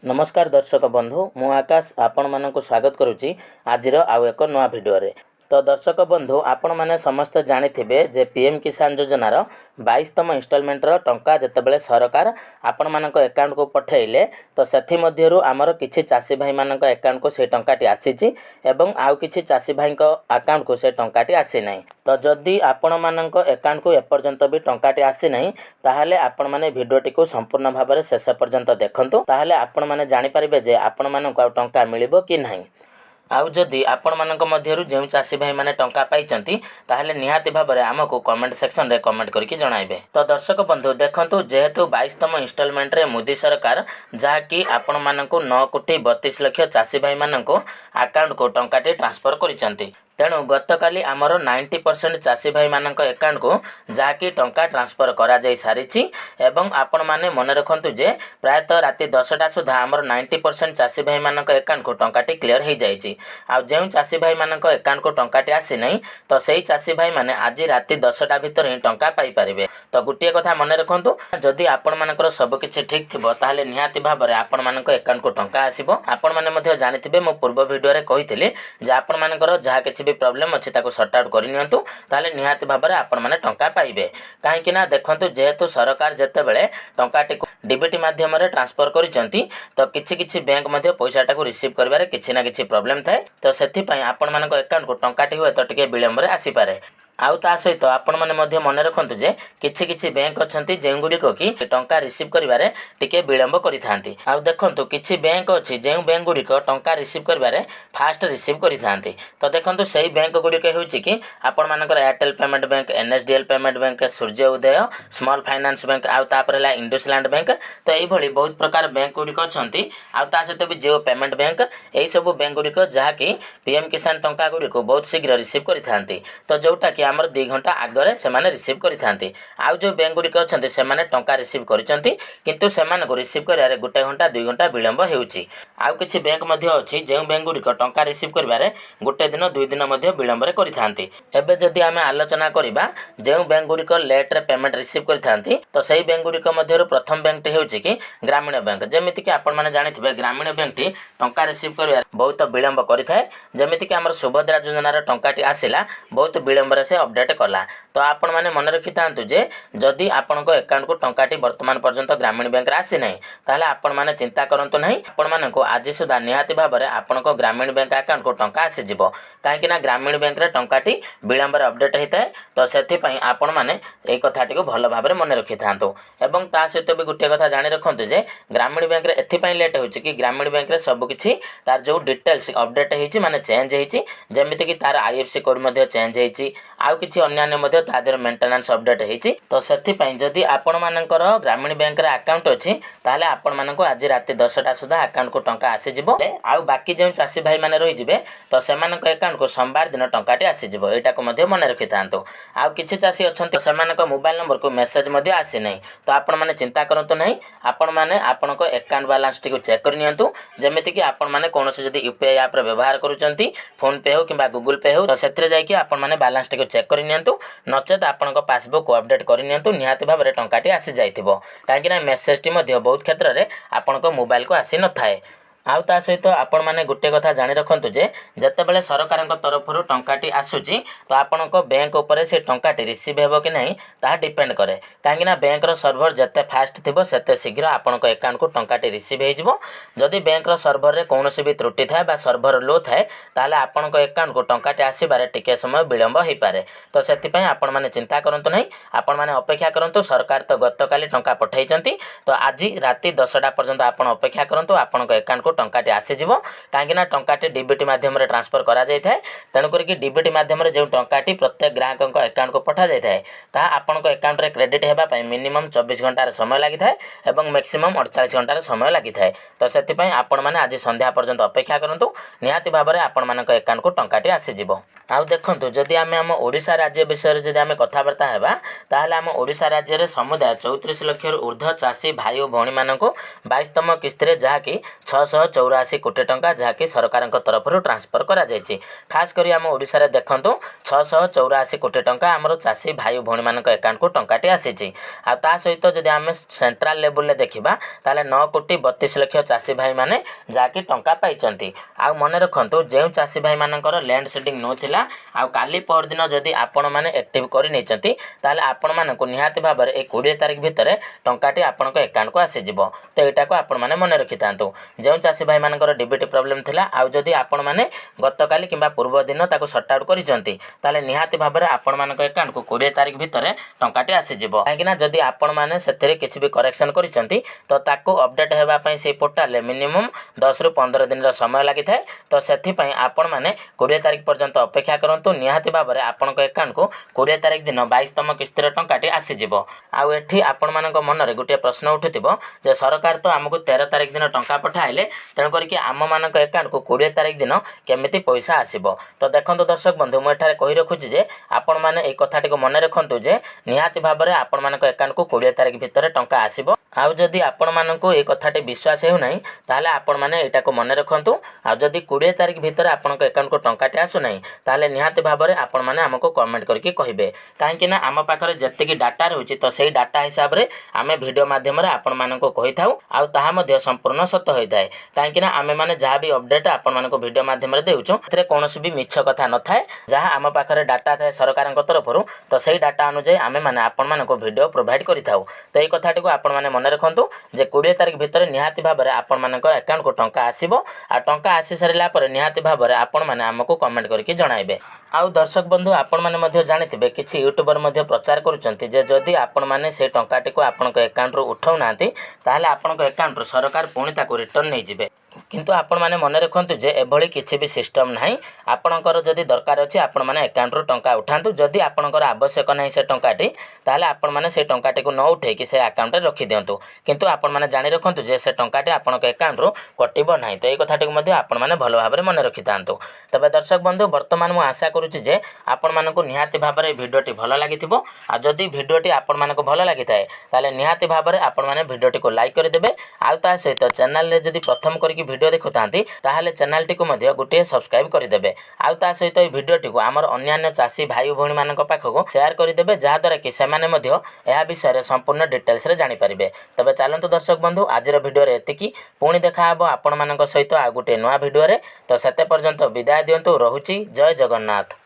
नमस्कार दर्शक बंधु मु आकाश आपण मानक स्वागत करुच्ची आज आउ एक नवा भिडियो तो दर्शक बंधु आपण मैंने समस्ते जानिथिबे जे पीएम किसान योजनार 22तम इन्स्टॉलमेंटर टंका जेतेबेले सरकार आपण मानक अकाउंट को पठेइले तो सेथि मध्यरु आमर किछि चासी भाई मानक अकाउंट को से टंकाटी आसीछि एवं आउ किछि चासी भाई अकाउंट को से टंकाटी आसी नाही। तो जदि आपण मानक अकाउंट को एपर्यंत भी टंकाटी आसी नाही ताहाले आपण माने भिडियोटी को संपूर्ण भाव में शेष पर्यंत देखंतु ताहाले आपण माने जानि परिबे जे आपण मानक आउ टंका मिलिबो कि नाही। आउ जदि आपण मानक मध्यरु जेउ चासी भाई माने टंका पाइचंती ताहले निहाती भाबरे आमको कमेंट सेक्शन रे कमेंट करके जणाइबे। तो दर्शक बंधु देखंतु जेहेतु 22तम इन्स्टॉलमेंट रे मोदी सरकार जहाँकि आपण मानक 9,32,00,000 चासी भाई मानक अकाउंट को टंकाटी ट्रांसफर करिसंती। तेणु गतकाली आमर 90% चासी भाई मानक अकाउंट को जहाँकि टंका ट्रांसफर करा जाई सारिछि एवं आपण माने मन रखंतु जे प्रायतः राति 10टा सुधा आमर 90% चासी भाई मानक अकाउंट को टंकाटी क्लियर हो जाइछि। आ जेउ चासी भाई मानक अकाउंट को टंकाटी आसी नहीं तो सेही चासी भाई माने आज राति 10टा भितर ही टंका पाई परिबे। तो गुटिए कथा मन रखंतु जदि आपण मानकर सब किछि ठीक थिबो ताहाले निहाती भाबरे आपण मानक अकाउंट को टंका आसीबो। आपण माने मध्ये जानिथिबे मो पूर्व वीडियो रे कहिथिले जे आपण मानकर जहा किछि प्रॉब्लम अच्छी सॉर्ट आउट करनियंतु ताले निहाती भाबरे आपण माने टंका पाइबे। काहेकि ना देखंतु जेहेतु सरकार जेतेबेले टंकाटी को डीबीटी माध्यम रे ट्रांसफर करिसंती तो किछि किछि बैंक मध्ये पैसाटा को रिसीव करबारे किछि ना किछि प्रॉब्लम थाए तो सेथि पई आपण मानक अकाउंट को टंकाटी हुए तो टिके विलंब रे आसी पारे। आउ ता सहित आपण माने मध्य मन रखंतु जे किछि किछि बैंक अछंती जेउ गुडी को कि टंका रिसीव करिवारे टिके विलंब करिथांती। आउ देखंतु किछि बैंक अछि जेउ बैंक गुडी को टंका रिसीव करिवारे फास्ट रिसीव करिथांती। तो देखंतु सही बैंक गुडी के होछि कि आपण मानकर Airtel payment bank, NSDL payment bank, Suryoday, small finance bank, आउ तापरेला इंडसलैंड बैंक। तो एई भली बहुत प्रकार बैंक गुडी को अछंती। आउ ता सहित भी जियो पेमेंट बैंक एई सब बैंक गुडी को जहा कि पीएम किसान टंका गुडी को बहुत शीघ्र रिसीव करिथांती। तो जोटा कि आमर 2 घंटा आगरे सेमाने रिसीव करिथांती। आउ जो बैंक गुडी को अछंती सेमाने टंका रिसीव करिसंती किंतु सेमाने को रिसीव करियारे 1 घंटा 2 घंटा विलंब हेउची। आउ किछि बैंक मध्ये अछि जेउ बैंक गुडी को टंका रिसीव करिवारे 1 दिन 2 दिन मध्ये विलंब रे करिथांती। एबे जदि आमे आलोचना करिबा जेउ बैंक गुडी को लेट रे पेमेंट रिसीव करिथांती तो सही बैंक गुडी को मध्यरु प्रथम बैंक टे हेउची कि ग्रामीण बैंक। जेमिति कि आपण माने जानिथिबे ग्रामीण बैंक टी टंका रिसीव करिवारे बहुत विलंब करिथाय। जेमिति कि हमर सुभद्रा योजना रे टंकाटी आसिला बहुत विलंब रे से अपडेट कला। तो आपण माने मन रखि थांतु जे जदि आपण को अकाउंट को टंकाटी वर्तमान पर्यंत ग्रामीण बैंक रे आसी नै ताले आपण माने चिंता करंतु नै। आपण माने को आज सुधा निहाती भाबरे आपण को ग्रामीण बैंक अकाउंट को टंका आसी जिवो। काहेकि ना ग्रामीण बैंक रे टंकाटी विलंब रे अपडेट हेताय। तो सेथि पई आपण माने एई कथाटी को भलो भाबरे मन रखि थांतु। एवं ता सहित भी गुटे कथा जानि रखंतु जे ग्रामीण बैंक रे एथि पई लेट होछि कि ग्रामीण बैंक रे सब किछि तार जो डिटेल्स अपडेट हेछि माने चेंज हेछि। जेमिति कि तार आईएफसी कोड मध्ये चेंज हेछि आउ किछि अन्यान्य मध्ये तादर मेंटेनेंस अपडेट हेछि। तो सेथि पई जदि आपण मानकर ग्रामीण बैंक रे अकाउंट अछि ताले आपण मानको आज राति 10टा सुधा अकाउंट को टंका आसी जिवो। आउ बाकी जे चासी भाई माने रहि जिवे तो सेमानक अकाउंट को सोमवार दिन टंकाटी आसी जिवो। एटा को मध्ये मन रखि थांतो। आउ किछि चासी अछंती सेमानक मोबाइल नंबर को मेसेज मध्ये आसी नै तो आपण माने चिंता करंतु नै। आपण माने आपनको अकाउंट बैलेंस टी को चेक कर नियंतु। जेमिति कि आपण माने कोनोसे जदि यूपीआई ऐप रे व्यवहार करूचंती फोन पे हो किबा गूगल पे हो तो सेथरे जाय कि आपण माने बैलेंस टी को चेक कर नियंतु। नचेत आपनको पासबुक को अपडेट कर नियंतु। निहाती भाबरे टंकाटी आसी जाइथिबो। काहेकि ना मेसेज टी मध्ये बहुत क्षेत्र रे आपनको मोबाइल को आसी न थाए। आउ ता सहित आपण माने गुटे कथा जानि रखंतु जे जतेबेले सरकारक तरफरु टंकाटी आसुची तो आपणक बैंक ऊपर से टंकाटी रिसीव हेबो कि नहीं ता डिपेंड करे। काहेकि ना बैंक रो सर्वर जते फास्ट थिबो सेते शीघ्र आपणक अकाउंट को टंकाटी रिसीव हे जिवो। जदि बैंक रो सर्वर रे कोनोसी भी त्रुटि थाए बा सर्वर लो थाए ताले आपणक अकाउंट को टंकाटी आसीबारे टिके समय विलंब हेइ पारे। तो सेति पई आपण माने चिंता करंतु नहीं। आपण माने अपेक्षा करंतु। सरकार तो गतकाली टंका पठाइचंती तो आज राति 10टा पर्यंत आपण अपेक्षा करंतु। आपणक अकाउंट को टंकाटी आसी जिवो। काहेकि ना टंकाटी डीबीटी माध्यम रे ट्रांसफर करा जाय थाए। तेनु करी डीबीटी माध्यम रे जे टंकाटी प्रत्येक ग्राहकक अकाउंट को पठा जाय थाए ता आपणक अकाउंट रे क्रेडिट हेबा पई मिनिमम 24 घंटा रे समय लागि थाए एवं मैक्सिमम 48 घंटा रे समय लागि थाए। तो सेति पई आपण माने आज संध्या पर्यंत अपेक्षा करंतु। निहाती भाबरे आपण मानक अकाउंट को टंकाटी आसी जिवो। आउ देखंतु जदि आमे हम ओडिसा राज्य विषय रे जदि आमे कथाबार्ता हेबा ताहाले हम ओडिसा राज्य रे समुदाय 34 लाख ऊर्ध्व चासी भाई और भौणी मानक 22तम किस्ती रे जहा कि 600 684 कोटी टंका जहाँकि सरकार तरफ ट्रांसफर करा जायछि। खास करी आम ओडिशा रे देखंतु 684 कोटी टंका आमर चाषी भाई भौणी मान एकाउंट को टंकाटी आसीछि। आ ता सहित जदि आम सेंट्रल लेवल ले देखिबा ताले 9 कोटी 32 लाख चाषी भाई माने जहाँकि टंका पाइचंती। आ मने रखंतु जे चाषी भाई मानकर लैंड सीडिंग नोथिला आ काली पर दिन जदि आपण माने एक्टिव करि नैचंती ताले आपण मानकु निहाती भाबरे ए 20 तारिख भितरे टंकाटी आपणक एकाउंट को आसी जिवो। तो एटा को आपण माने मने रखि तांतु। जे चाषी भाई मानकर डीबीटी प्रॉब्लम थिला आ जदि आपण माने गतकाली किंबा पूर्व दिन ताको शॉर्ट आउट करिसंती ताले निहाती भाबरे आपण मानक एकाउंट को 20 तारिख भितरे टंकाटी आसी जिवो। काहेकिना जदि आपण माने सेथरे किछि भी करेक्शन करिसंती तो ताको अपडेट हेबा पई से पोर्टल मिनिमम 10 रु 15 दिन रो समय लागि थाए। तो सेथि पई आपण माने 20 तारिख पर्यंत अपेक्षा करंतु। निहाती भाबरे आपणक एकाउंट को 20 तारिख दिन 22तम किस्तिर टंकाटी आसी जिवो। आ एठी आपण मानक मन रे गुटे प्रश्न उठुथिबो जे सरकार तो हमकु 13 तारिख दिन टंका पठाइले तेणु करिकि आम मानक एकाउंट को 20 तारिख दिन केमिति पैसा आसीबो। तो देखंतु दर्शक बंधु मु एठारे कहि रखुछि जे आपण माने ए कथाटी को मन रखंतु जे निहाती भाबरे आपण मानक एकाउंट को 20 तारिख भितरे टंका आसीबो। आउ जदि आपण मानकु ए कथाटी विश्वास हेउ नै ताले आपण माने एटा को मन रखंतु। आ जदि 20 तारिख भितरे आपणक एकाउंट को टंकाटी आसु नै ताले निहाती भाबरे आपण माने हमकु कमेंट करके कहिबे। काहेकि ना आम पाखरे जत्तेकी डाटा रहउछि तो सेही डाटा हिसाब रे आमे वीडियो माध्यम रे आपण मानकु कहि थाउ आ ताहा मध्ये संपूर्ण सत्य होई थाए। काहेकि ना आमे माने जहा भी अपडेट आपण मानकु वीडियो माध्यम रे देउछु एथरे कोनोसी भी मिछ कथा न थाए। जहा आम पाखरे डाटा थाए सरकारक तरफरु तो सेही डाटा अनुसार आमे माने आपण मानकु वीडियो प्रोवाइड करि थाउ। तो ए कथाटी को आपण माने मन रखंतु जे 20 तारिख भितर निहाती भाबरे आपण मानक अकाउंट को टंका आसीबो। आ टंका आसी सारिला पर निहाती भाबरे आपण माने हमकु कमेंट करके जणाइबे। आउ दर्शक बंधु आपण माने मध्ये जानिथिबे किछि यूट्यूबर मध्ये प्रचार करूचंती जे जदि आपण माने से टंकाटी को आपणक अकाउंट रो उठाउ नांती ताहाले आपणक अकाउंट रो सरकार पुणी ताको रिटर्न नै जिवे। किंतु आपण माने मन रखंतु जे एभली किछि भी सिस्टम नाही। आपणकर जदि दरकार अछि आपण माने अकाउंट रो टंका उठांतु। जदि आपणकर आवश्यक नाही से टंकाटी ताहाले आपण माने से टंकाटी को न उठे कि से अकाउंट रे रखि दियंतु। किंतु आपण माने जानि रखंतु जे से टंकाटी आपणक अकाउंट रो कटिबो नाही। तो ए कथाटी को मध्ये आपण माने भलो भाबरे मन रखि तांतु। तबे दर्शक बंधु वर्तमान मु आशा करूछि जे आपण मानकु निहाती भाबरे वीडियोटी भलो लागिथिबो। आ जदि वीडियोटी आपण मानकु भलो लागिथाय ताले निहाती भाबरे आपण माने वीडियोटी को लाइक करि देबे। आ ता सहित चैनल रे जदि प्रथम करिकि वीडियो देखुतांती ताहाले चैनल टी को मध्ये गुटे सब्सक्राइब करि देबे। आ ता सहित ए वीडियोटी को हमर अन्यान्य चाषी भाई भौणी मानक पाखको शेयर करि देबे जहा द्वारा कि सेमाने मध्ये एहा विषय रे संपूर्ण डिटेल्स रे जानि परिबे। तबे चलंतु दर्शक बंधु आजिर वीडियो रे एतिकी पुणी देखा हबो आपण मानक सहित आ गुटे नवा वीडियो रे। तो सेते पर्यंत विदाय दियंतु। रहुची जय जगन्नाथ।